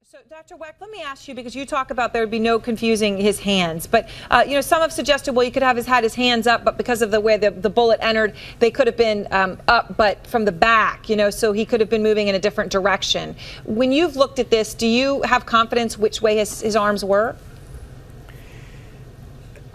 So, Dr. Wecht, let me ask you, because you talk about there would be no confusing his hands, but some have suggested, well, he could have had his hands up, but because of the way the bullet entered, they could have been up, but from the back, so he could have been moving in a different direction. When you've looked at this, do you have confidence which way his arms were?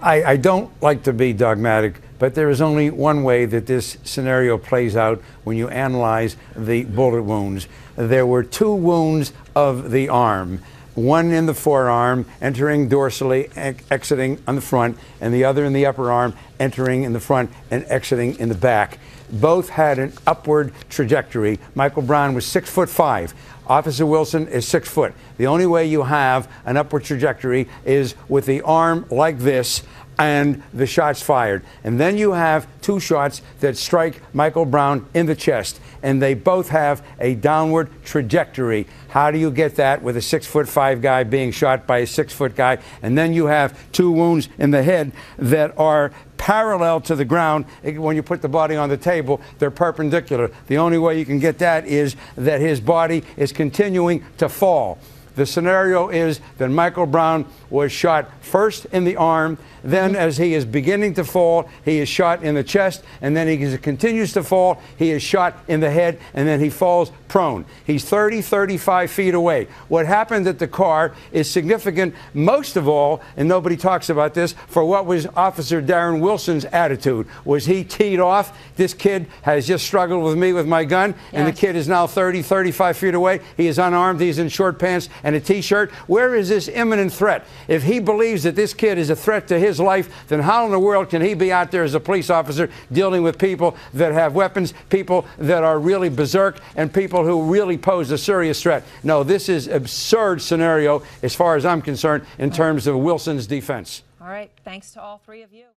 I don't like to be dogmatic, but there is only one way that this scenario plays out when you analyze the bullet wounds. There were two wounds of the arm, one in the forearm, entering dorsally, exiting on the front, and the other in the upper arm, entering in the front and exiting in the back. Both had an upward trajectory. Michael Brown was 6'5". Officer Wilson is 6 foot. The only way you have an upward trajectory is with the arm like this and the shots fired. And then you have two shots that strike Michael Brown in the chest, and they both have a downward trajectory. How do you get that with a 6'5" guy being shot by a 6 foot guy? And then you have two wounds in the head that are parallel to the ground. When you put the body on the table, they're perpendicular. The only way you can get that is that his body is continuing to fall. The scenario is that Michael Brown was shot first in the arm, then as he is beginning to fall, he is shot in the chest, and then as he continues to fall, he is shot in the head, and then he falls prone. He's 35 feet away. What happened at the car is significant, most of all, and nobody talks about this, for what was Officer Darren Wilson's attitude. Was he teed off? This kid has just struggled with me with my gun, and the kid is now 35 feet away. He is unarmed. He's in short pants and a T-shirt. Where is this imminent threat? If he believes that this kid is a threat to his life, then how in the world can he be out there as a police officer dealing with people that have weapons, people that are really berserk, and people who really pose a serious threat? No, this is an absurd scenario as far as I'm concerned in terms of Wilson's defense. All right. Thanks to all three of you.